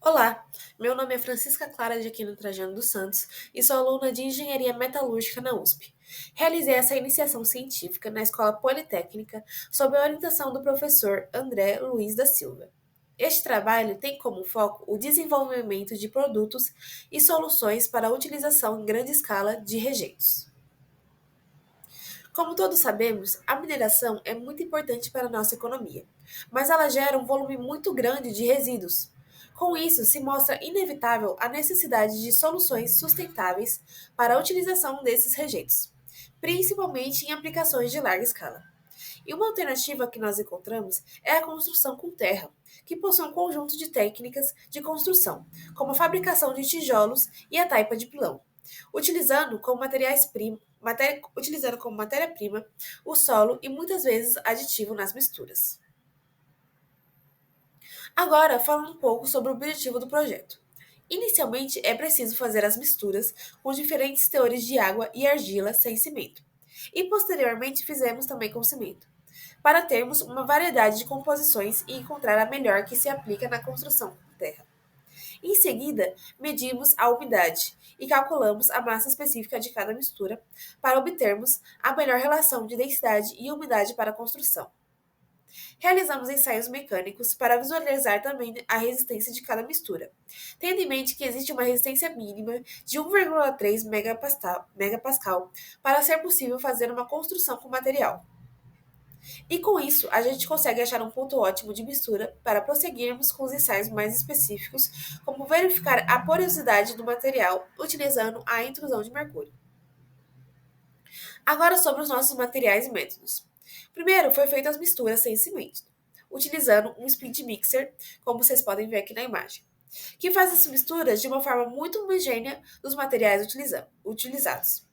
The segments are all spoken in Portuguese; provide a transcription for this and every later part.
Olá, meu nome é Francisca Clara de Aquino Trajano dos Santos e sou aluna de Engenharia Metalúrgica na USP. Realizei essa iniciação científica na Escola Politécnica sob a orientação do professor André Luiz da Silva. Este trabalho tem como foco o desenvolvimento de produtos e soluções para a utilização em grande escala de rejeitos. Como todos sabemos, a mineração é muito importante para a nossa economia, mas ela gera um volume muito grande de resíduos. Com isso, se mostra inevitável a necessidade de soluções sustentáveis para a utilização desses rejeitos, principalmente em aplicações de larga escala. E uma alternativa que nós encontramos é a construção com terra, que possui um conjunto de técnicas de construção, como a fabricação de tijolos e a taipa de pilão, utilizando como matéria-prima o solo e muitas vezes aditivo nas misturas. Agora, falando um pouco sobre o objetivo do projeto. Inicialmente, é preciso fazer as misturas com diferentes teores de água e argila sem cimento. E posteriormente fizemos também com cimento, para termos uma variedade de composições e encontrar a melhor que se aplica na construção com terra. Em seguida, medimos a umidade e calculamos a massa específica de cada mistura para obtermos a melhor relação de densidade e umidade para a construção. Realizamos ensaios mecânicos para visualizar também a resistência de cada mistura, tendo em mente que existe uma resistência mínima de 1,3 megapascal para ser possível fazer uma construção com material. E com isso, a gente consegue achar um ponto ótimo de mistura para prosseguirmos com os ensaios mais específicos, como verificar a porosidade do material utilizando a intrusão de mercúrio. Agora sobre os nossos materiais e métodos. Primeiro, foi feita as misturas sem cimento, utilizando um speed mixer, como vocês podem ver aqui na imagem, que faz as misturas de uma forma muito homogênea dos materiais utilizados.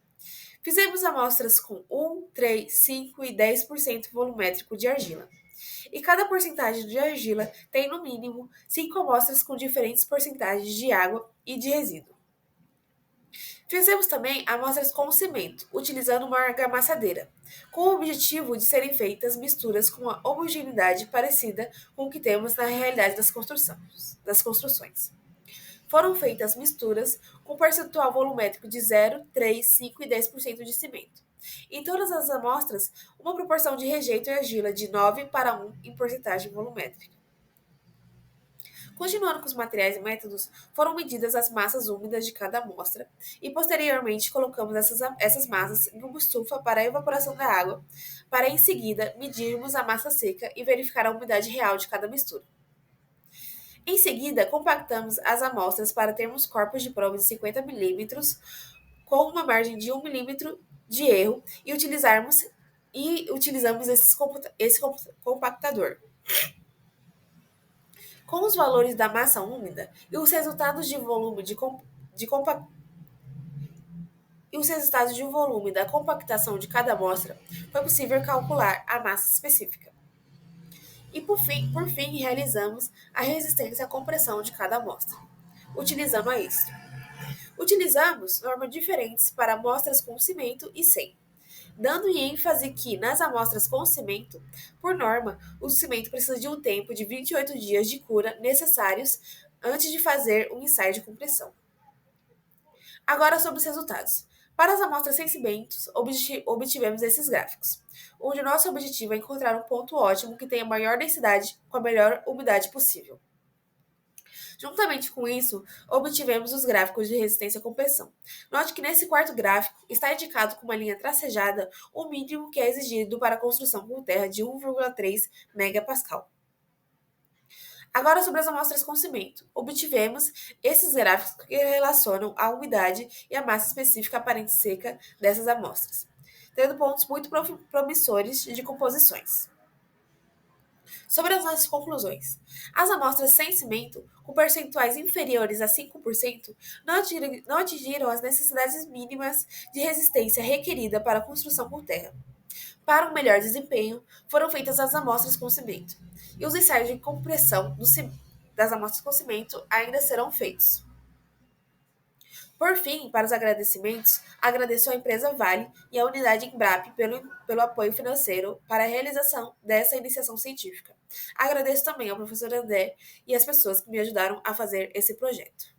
Fizemos amostras com 1, 3, 5 e 10% volumétrico de argila. E cada porcentagem de argila tem, no mínimo, 5 amostras com diferentes porcentagens de água e de resíduo. Fizemos também amostras com cimento, utilizando uma argamassadeira, com o objetivo de serem feitas misturas com uma homogeneidade parecida com o que temos na realidade das construções. Foram feitas misturas com percentual volumétrico de 0, 3, 5 e 10% de cimento. Em todas as amostras, uma proporção de rejeito e argila de 9:1 em porcentagem volumétrica. Continuando com os materiais e métodos, foram medidas as massas úmidas de cada amostra e posteriormente colocamos essas massas em uma estufa para a evaporação da água, para em seguida medirmos a massa seca e verificar a umidade real de cada mistura. Em seguida, compactamos as amostras para termos corpos de prova de 50 milímetros com uma margem de 1 milímetro de erro utilizamos esse compactador. Com os valores da massa úmida e os resultados de volume de compa- e os resultados de volume da compactação de cada amostra, foi possível calcular a massa específica. E por fim, realizamos a resistência à compressão de cada amostra, utilizando a ISO. Utilizamos normas diferentes para amostras com cimento e sem, dando ênfase que, nas amostras com cimento, por norma, o cimento precisa de um tempo de 28 dias de cura necessários antes de fazer um ensaio de compressão. Agora sobre os resultados. Para as amostras sem cimentos, obtivemos esses gráficos, onde nosso objetivo é encontrar um ponto ótimo que tenha a maior densidade com a melhor umidade possível. Juntamente com isso, obtivemos os gráficos de resistência à compressão. Note que nesse quarto gráfico está indicado com uma linha tracejada o mínimo que é exigido para a construção com terra de 1,3 megapascal. Agora sobre as amostras com cimento. Obtivemos esses gráficos que relacionam a umidade e a massa específica aparente seca dessas amostras, tendo pontos muito promissores de composições. Sobre as nossas conclusões. As amostras sem cimento, com percentuais inferiores a 5%, não atingiram as necessidades mínimas de resistência requerida para a construção por terra. Para um melhor desempenho, foram feitas as amostras com cimento, e os ensaios de compressão das amostras com cimento ainda serão feitos. Por fim, para os agradecimentos, agradeço à empresa Vale e à unidade Embrapa pelo apoio financeiro para a realização dessa iniciação científica. Agradeço também ao professor André e às pessoas que me ajudaram a fazer esse projeto.